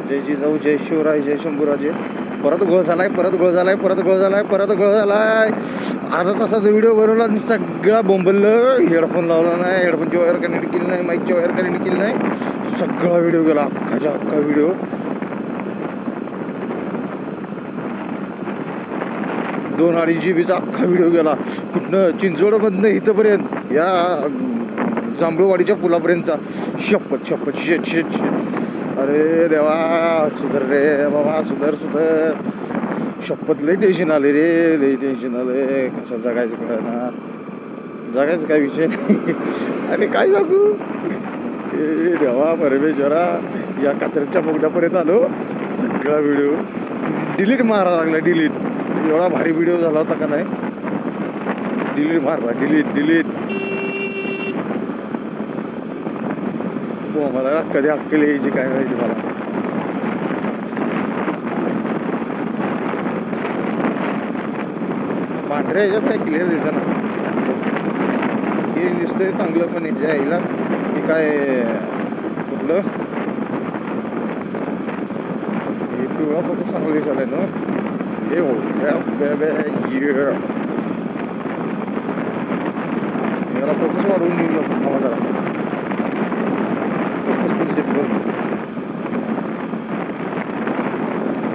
जय जिजाऊ, जय शिवराय, जय शंभूराजे. परत घोळ झालाय, परत घोळ झालाय, परत घोळ झालाय, परत घोळ झालाय. अर्धा तासाचा व्हिडिओ बनवला आणि सगळा बोंबललं. हेडफोन लावला नाही, हेडफोनची वायर कनेक्ट केली नाही, माईकची वायर कनेक्ट केली नाही. सगळा व्हिडिओ गेला, अख्खाच्या अख्खा व्हिडिओ. 2-2.5 GB अख्खा व्हिडिओ गेला. कुठनं चिंचवडमधनं इथंपर्यंत या जांभूळवाडीच्या पुलापर्यंतचा. शपथ शपथ, शेट शेट शेट. अरे देवा, सुधर रे बाबा, सुधर सुधर. शपथ, लई टेन्शन आले रे, लई टेन्शन आले. कसं जगायचं कळणार, जगायचं काय विषय नाही. अरे काय सांगू, ए देवा परमेश्वरा. या कात्रजच्या बोगद्यापर्यंत आलो. सगळा व्हिडिओ डिलीट मारा लागला, डिलीट. एवढा भारी व्हिडिओ झाला होता का नाही, डिलीट मारला, डिलीट डिलीट. हो, मला कधी अक्कल यायची काय माहिती मला. पांढऱ्या ह्याच्यात नाही क्लिअर दिसत ना, हे दिसतंय चांगलं. पण ह्याच्या यायला हे काय कुठलं हे पिवळा फोटो चांगलं दिसायला ना. हे हो जरा फोकस वाढवून घेऊन जातो जरा, फोकस पण सेट करून.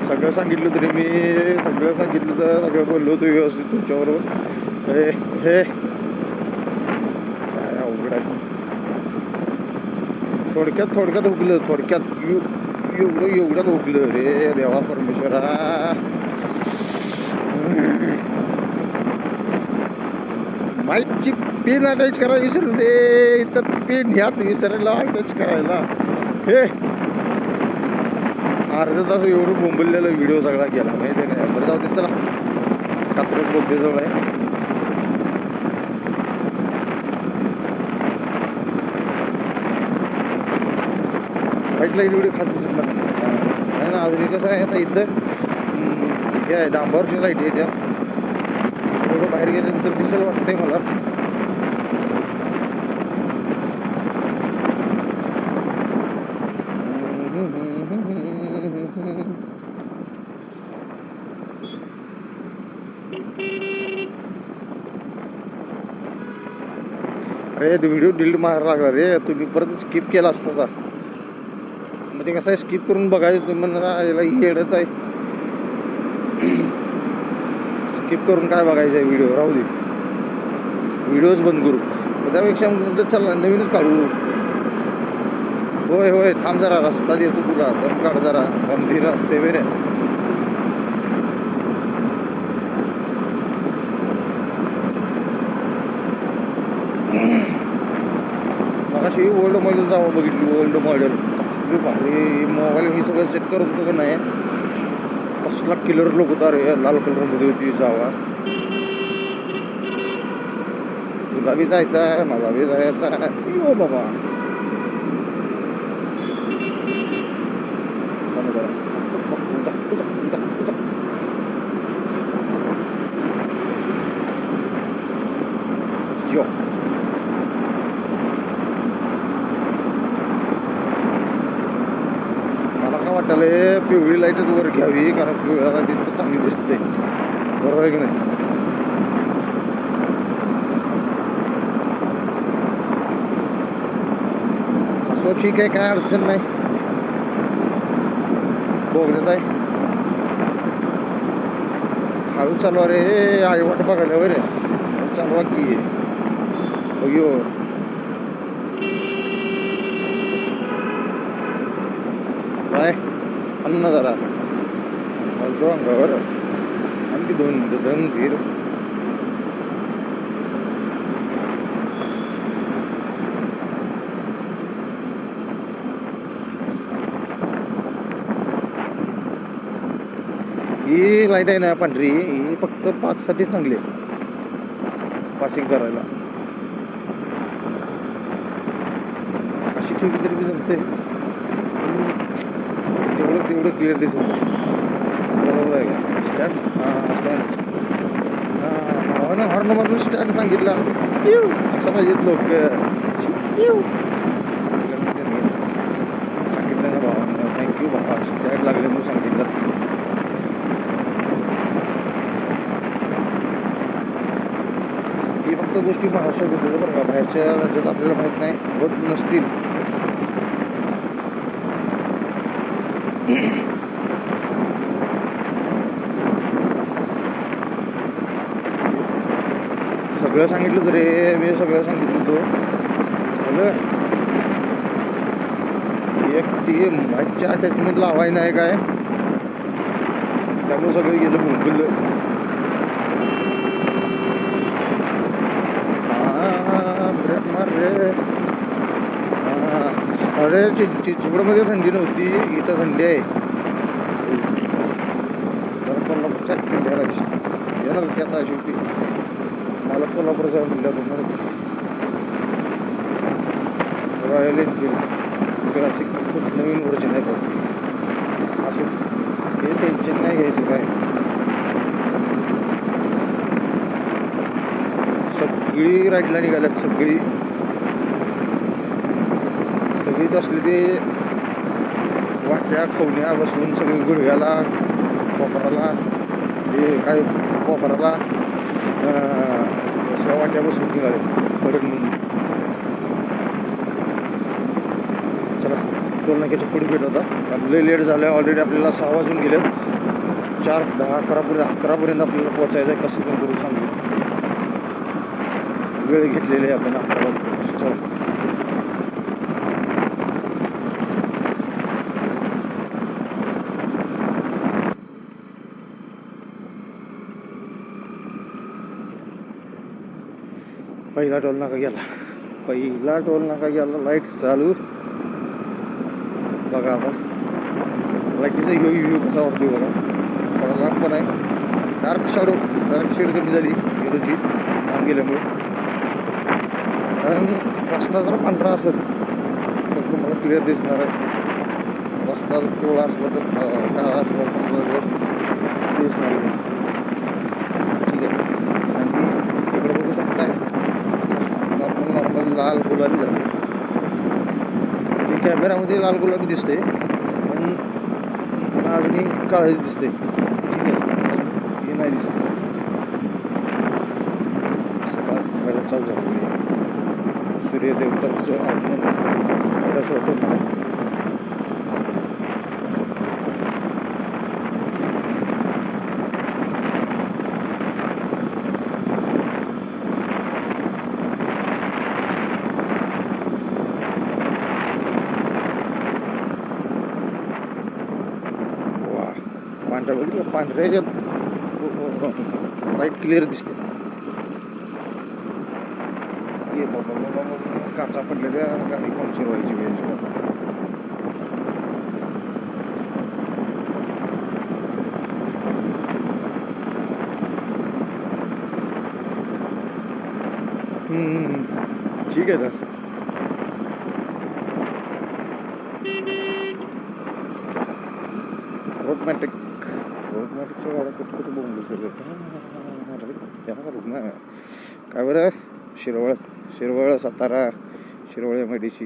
सगळं सांगितलं तरी मी, सगळं सांगितलं तर सगळं बोललो होतो व्यवस्थित तुमच्याबरोबर. हे हे काय अवघड आहे. थोडक्यात थोडक्यात हुकलं, थोडक्यात एवढ्यात हुकलं रे देवा परमेश्वरा. माईकची पिन अटॅच करायला विसरलं ते, तर पिन ह्यात विसरायला अटॅच करायला. हे अर्धा तास एवढं बोंबललेला व्हिडिओ सगळा गेला माहिती आहे काय. बरं जाऊ दे, चला. कात्रज बोगदेजवळ आहे. व्हाईट लाईट व्हिडिओ खास दिसत नाही ना. अजून कसं आहे आता इथं हे आहे, डांबरची लाईट आहे त्या. थोडं बाहेर गेल्यानंतर दिसेल वाटतंय मला. अरे व्हिडिओ डिलीट मारायला लागला रे, तुम्ही परत स्किप केला असता. मग ते कसं आहे, स्किप करून बघायचं. तुम्ही म्हणा याला येडच आहे, स्किप करून काय बघायचं आहे व्हिडिओ, राहू दे, व्हिडिओच बंद करू. त्यापेक्षा मग चला नवीनच काढू. होय होय, थांब जरा, रस्ता देतो तुला, दम काढ जरा, गंभीर असते वेरे. मगाशी ओल्ड मॉडेल जावं बघितली, ओल्ड मॉडेल भारी. मोबाईल हे सगळं सेट करत होतं का नाही, कसला किलर लोक होता रे, लाल कलरमध्ये होती जावा. तुला बी जायचा आहे, मला बी जायचा आहे. हो बाबा, यो वाटायला पिवळी लाईटच वर घ्यावी, कारण पिवळ्या लाईट चांगली दिसते. बरोबर आहे की नाही. असो, ठीक आहे, काय अडचण नाही. बोगद्यात आहे, हळू चालवा रे. आई वाट बघायला रे, चालवा की. अयो काय अन्न जरा घालतो अंगावर, आणखी 2 मिनिटं, 2 धीर. ही लाईट आहे ना पांढरी, ही फक्त पाससाठी चांगली आहे, पासिंग करायला. अशी ठेवली तरी बी जमते, तेवढं क्लिअर दिसत नाही. बरोबर आहे का. स्टँड, हां स्टँड, हां हॉर्नमधून स्टँड सांगितला असं पाहिजेत लोक. सांगितलं ना भावा, थँक्यू. थँक्यू बाबा, टॅग लागले म्हणून सांगितलं. ही फक्त गोष्टी महाराष्ट्रात होत्या बरं का, बाहेरच्या राज्यात आपल्याला माहीत नाही, होत नसतील. सगळं सांगितलं तरी मी सगळं सांगितलं होतं. एक ती माझ्या अटॅचमेंट लावाय नाही काय, त्यामुळे सगळं गेलं मुंबईला. अरे चिचवडमध्ये थंडी नव्हती, इथं थंडी आहे. कोल्हापूरच्या संध्याकाळची येणार की आता शेवटी मला कोल्हापूर जाऊन म्हणलं रॉयल एनफिल्ड क्लासिक खूप नवीन वर्जन आहे बघ. असं हे टेन्शन नाही घ्यायचं काय. सगळी राईडला निघाल्यात, सगळी असली ते वाट्या खवण्या बसून सगळी गुडघ्याला कोपराला हे काय कोपराला सगळ्या वाट्या बसून निघाले पडत म्हणून. चला टोल नाक्याच्या पुढे भेट होता. आपले लेट झालं, ऑलरेडी आपल्याला 6 वाजून गेले. 4, 10, 11पर्यंत आपल्याला पोहोचायचं आहे. कसं पण करू सांगू, वेळ घेतलेली आहे आपण आपल्याला. चला पहिला टोल नाका गेला, लाईट चालू. बघा आता लाईटीचा व्ह्यू कसा वाटतोय बघा. थोडा लांब पण आहे, डार्क शेड कमी झाली रोजी लांब गेल्यामुळे. कारण रस्ता जर पांढरा असेल तर तुम्हाला क्लिअर दिसणार आहे. रस्ता कोवळा असला तर काळा असला तर दिसणार आहे. ठीक आहे, आणि इकडे बघू शकताय नॉर्मल लाल गुलाबी झाले. कॅमेरामध्ये लाल गुलाबी दिसते, पण अजूनही काळी दिसते. ठीक आहे, हे नाही दिसत. सकाळ पहिला चालू झालं, सूर्यदेवताचं आगमन होतं. पांढऱ्या लाईट क्लिअर दिसते. ये बाबा काचा पडलेल्या गाडी पंक्चर व्हायची वेळ. ठीक आहे ना. रोडमॅटिकच्या गाड्या कुठं बोंबलू शकत त्यांना का रुग्ण काय बरं. शिरवळ सातारा, शिरवळ MIDC.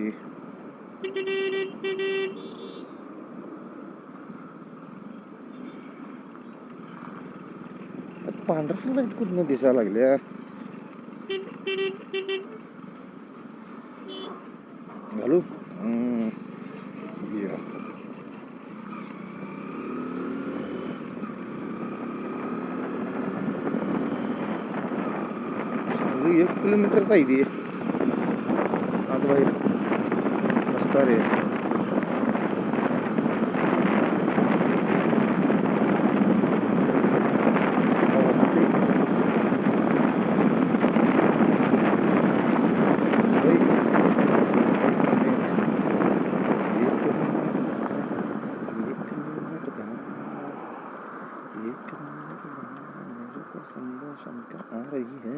पांढऱ्या लाईट कुठनं दिसायला लागल्या. घालू ये 1 किलोमीटरचा आहे आत बाहेर रस्ता रे. आ रही है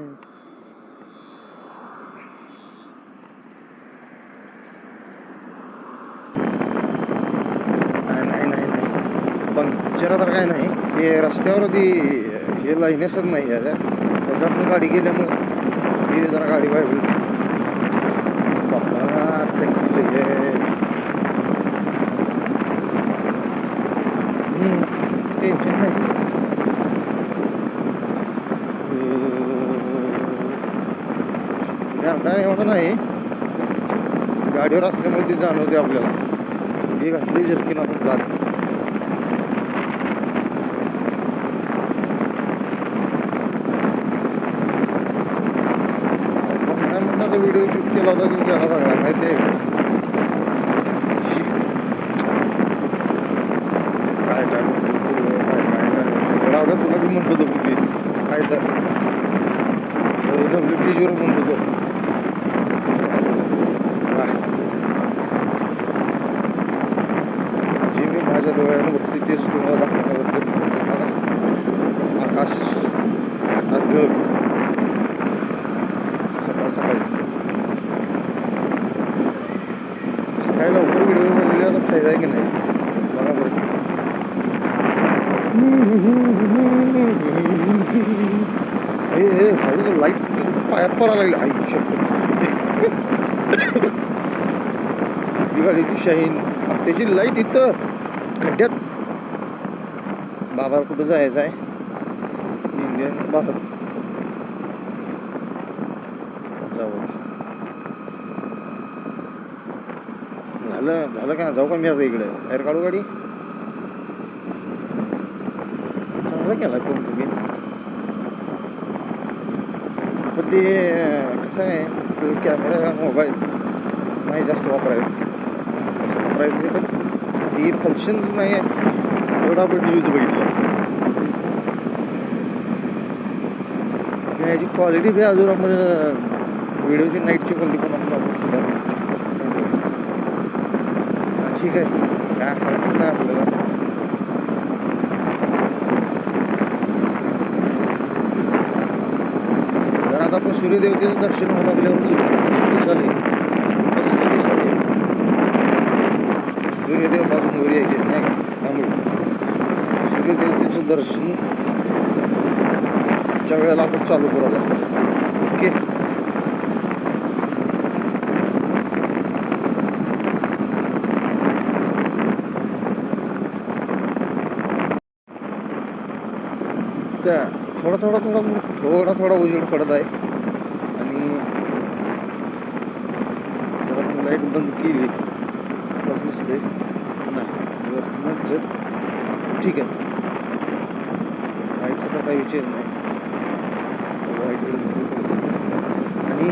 पंक्चर तर काय नाही, ते रस्त्यावरती हे लाईनेसच नाही आहे. त्याच्यातून गाडी गेल्यामुळे ही जरा गाडी बाहेर बाबा टेन्शन नाही. घालताना एवढं नाही, गाडीवर असल्यामुळे ती जाणवते आपल्याला. हे घातली जर्किन आपण घाल. व्हिडिओ शूट केला होता तुम्ही त्याला सगळा माहिती आहे. काय काय तुला बी म्हणतो तो कुठे काय तर ब्रिटिशवर म्हणतो तो. जे मी माझ्या डोळ्यानं बघते तेच तुम्हाला दाखवण्याबद्दल. आकाश जग सकाळ सकाळी सकाळी लवकर व्हिडिओ बनलेला फायदा आहे की नाही बरोबर. हे हळू लाईट पायात पडायला लागली. आई ही गाडीची शाईन त्याची लाईट इथं खड्ड्यात. बाबा कुठं जायचं आहे इंडियन भारत जाऊ. झालं का जाऊ का मी आता इकडे बाहेर काढू गाडी. चांगला केला फोन तुम्ही. पण ते कसं आहे कॅमेरा मोबाईल नाही जास्त वापरायचं. कसं वापरायचं तर जी फंक्शन नाही आहे एवढा आपण न्यूज बघितला. याची क्वालिटी बी अजून आपण व्हिडिओची नाईटची क्वालिटी पण आपण सुद्धा ठीक आहे. काय हरकत नाही आपल्याला. जर आता आपण सूर्यदेवतेचं दर्शन होऊन आपल्यावर दिसाले सूर्यदेव पासून वर यायचे नाही का. त्यामुळे सूर्यदेवतेचं दर्शन च्या वेळेला आपण चालू करू लागतो. ओके. त्या थोडा उजेड पडत आहे आणि जर आपण लाईट बंद केली कसं दिसतंय नाही ठीक आहे. लाईटचा तर काही विषय नाही. आणि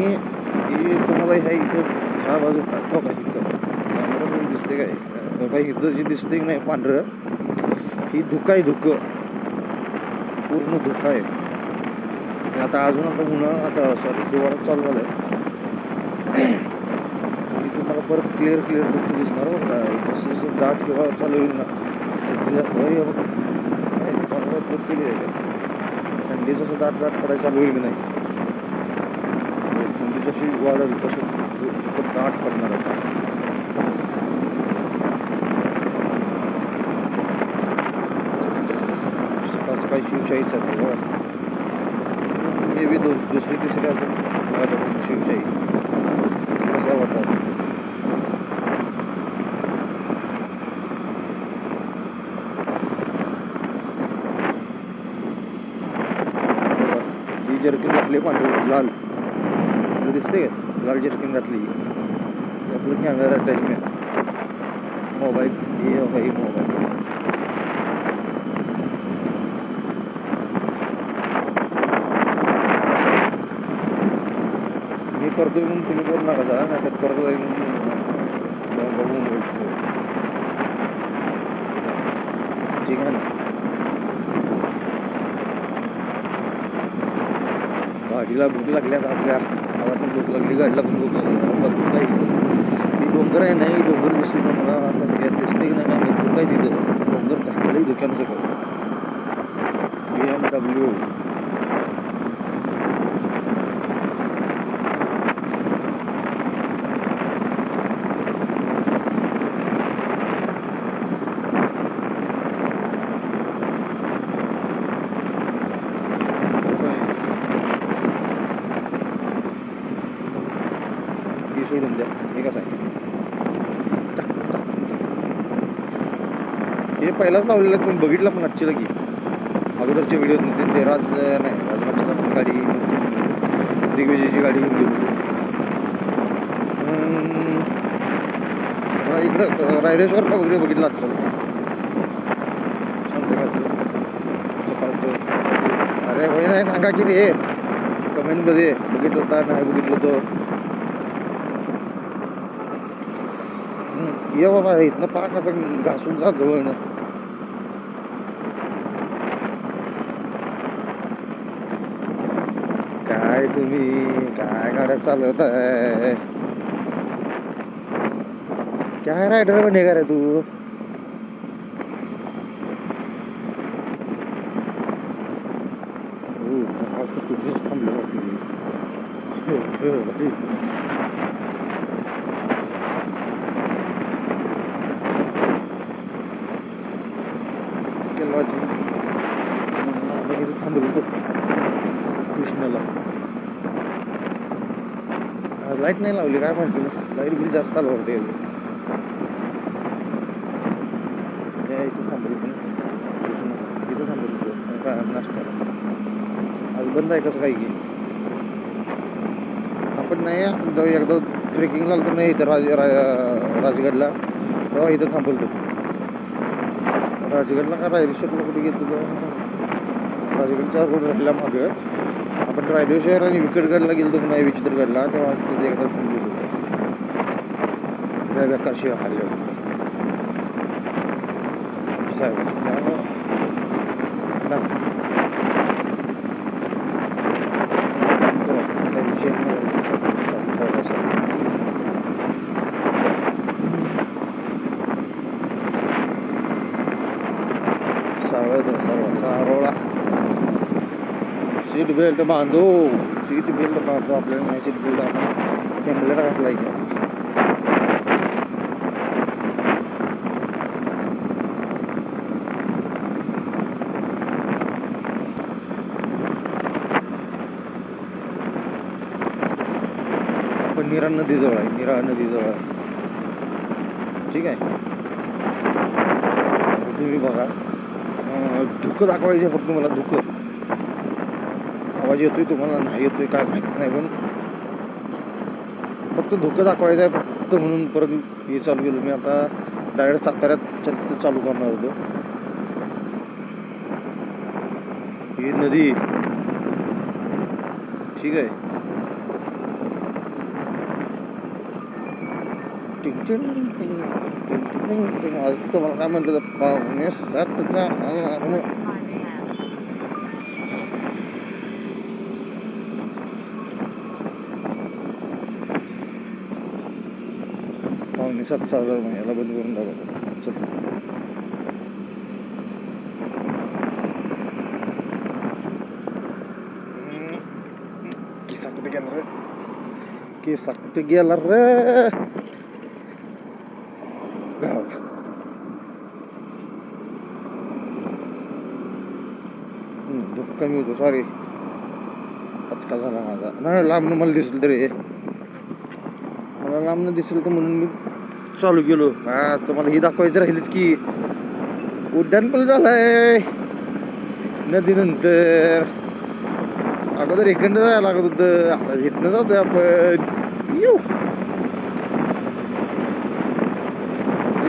ही तुम्हाला ह्या इथं ह्या बाजू टाकतो का इथं दिसते काय काही इथं जे दिसते की नाही पांढरं ही धुकं आहे. धुकं पूर्ण धुकं आहे. आता अजून आता उन्हाळा आता सॉरी दिवाळा चालू झालं आहे आणि तुम्हाला परत क्लिअर धुकं दिसणार बघ ना. जसं जसं दाट किंवा चालू होईल ना केली आहे थंडी जसं दाट पडायला चालू होईल की नाही. थंडी जशी वाढेल तसं दाट पडणार आहे. सकाळ सकाळी शिवशाहीच आहे बघा. मे बी दुसरी तिसरी असेल शिवशाही कसं वाटतं. ही जर्किन घातली पांढरी लाल दिसते का. लाल जर्किन घातली आपलं कॅमेरा अटॅचमेंट मोबाईल हे मोबाईल. मी करतोय म्हणून तुम्ही करू नका जा नाही तर करतो बघून ठीक आहे ना. गाडीला भूक लागली आता आपल्या. मला पण भूक लागली गाडीला पण भूक लागली. बघू काही ती डोंगर आहे नाही डोंगर दिसली तर मला आता गॅस दिसते की नाही भूक आहे तिथं. डोंगर झालंही धुक्यानं सगळं. BMW सोडून द्या. हे कसं आहे हे पहिलाच लावलेलं आहे, तुम्ही बघितला पण आजची की अगोदरच्या व्हिडिओ ते राज नाही राजमाच्या पण गाडी दिग्विजयची गाडी घेऊन गेलो. इकडं रायडेश्वर का वगैरे बघितलं आजचं संध्याकाळचं सकाळचं. अरे होय नाही सांगा की रे कमेंटमध्ये बघितलं होता नाही बघितलं तो. ये बाबा इथनं पाक असं घासून जा जवळनं. काय तुम्ही काय गाड्या चालवत आहे? काय रायडर बने का रे तू? तुझीच थांबलं थांबलो कृष्णाला. लाईट नाही लावली काय माहिती लाईट बिल जास्त आलं होते. इथं थांबली पण इथं थांबली काय नाश्त्याला आज बंद आहे कसं काही की आपण नाही एकदा ट्रेकिंगला तर नाही इथं राजगडला तेव्हा इथं थांबवतो. राजगडला का रायरेश्वरला कुठे गेलो राजगडचा रोड राहिला मागं आपण रायरेश्वर आणि विकटगडला गेलो नाही विचित्रगडला तेव्हा तिथे एकदा थांबलो त्या काशी हल्ले सारोळा. सीट बेल्ट बांधो सीट बेल्ट बांधतो आपल्याला नाही सीट बेल्ट आपण टेम्पलेट घातला आहे. आपण नीरा नदीजवळ आहे नीरा नदीजवळ आहे. ठीक आहे तुम्ही बघा धुकं दाखवायचे फक्त मला धुकं आवाज येतोय तुम्हाला नाही येतोय काय माहिती नाही पण फक्त धुकं दाखवायचं आहे फक्त म्हणून परत हे चालू केलं मी. आता डायरेक्ट साताऱ्यात चालू करणार होतो. ही नदी ठीक आहे. आज तुम्हाला काय म्हटलं पावणे 7चा पावणे 7चा याला बंद करून टाका. चल किसा कुठे गेला रे किसा कुठे गेला रे दुःख कमी होतो. सॉरी पचका झाला माझा नाही लांबनं मला दिसलं तरी मला लांबनं दिसलं तर म्हणून मी चालू केलो. हा तुम्हाला ही दाखवायचं राहिलच की उड्डाण पण झालंय नदीनंतर. अगोदर इकडनं जायला लागत होतं आता इथनं जातोय आपण. येऊ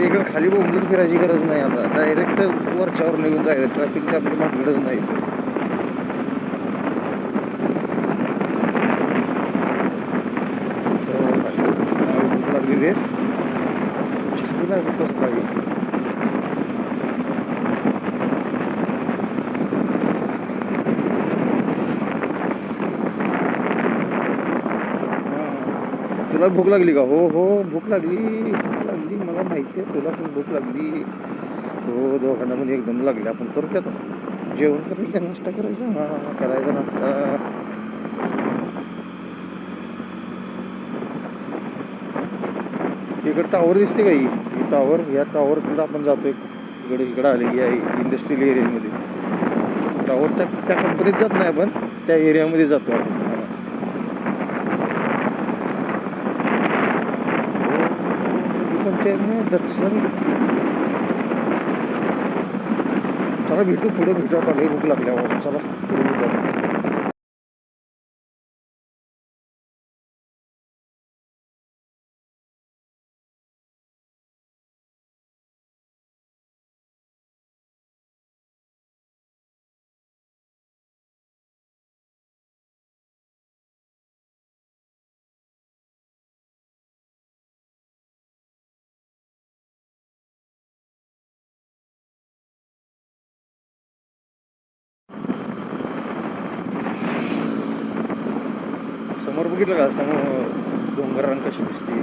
इकडे खाली बोंबलत फिरायची गरज नाही. आता डायरेक्ट वरच्यावर निघून जायचं ट्रॅफिकच्या आपली भानगडच नाही. भूक लागली रे छाती लागत कसं लागेल. तुला भूक लागली का? हो हो भूक लागली मला माहिती आहे तुला पण भूक लागली. हो दोघांना पण एकदम लागली. आपण करू की आता जेवण करायचं नाश्ता करायचा. हा करायचा नाश्ता. इकडे टावर दिसते का ही टावर या टावर कडे आपण जातोय. इकडे आले की इंडस्ट्रियल एरियामध्ये टावर त्या कंपनीत जात नाही आपण त्या एरियामध्ये जातो आपण. दर्शन चला भेटू पुढे भेटू आता लई भूक लागल्यावर चला पुढे भेटू. समोर बघितलं का समोर डोंगर रंग कशी दिसते.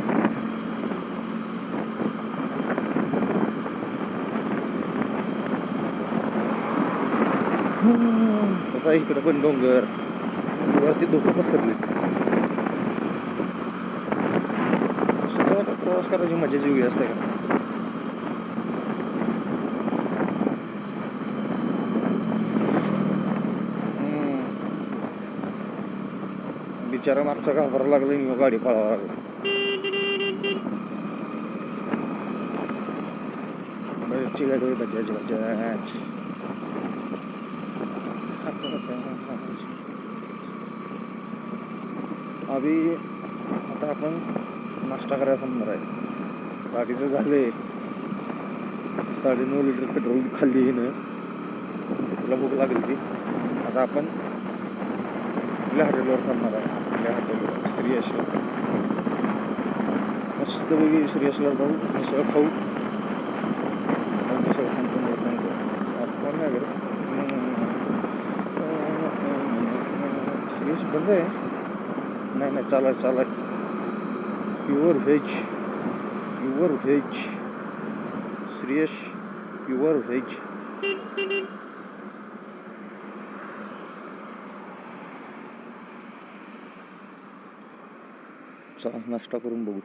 तसा इकडे पण डोंगर वरती धोका पसरले. प्रवास करायची मजाची वेगळी असते का. बिचारा मागचा घाबरायला लागला आणि गाडी पळावा लागला. बरची गाडी बजाज बजाज. अभि आता आपण नाश्ता करायला थांबणार आहे. गाडीचं झालंय 9.5 लिटर पेट्रोल खाल्ली ना. तुला भूक लागली ती. आता आपण आपल्या हॉटेलवर थांबणार आहे. आपल्या हॉटेलवर श्रीयशला मस्तपैकी श्रीयशला जाऊ मिसळ खाऊ. मिसळ खातो आपण नाही करत. श्रीयश बंद आहे. नाही चालाय pure veg Shriyash pure veg. चला नाश्ता करून बघू.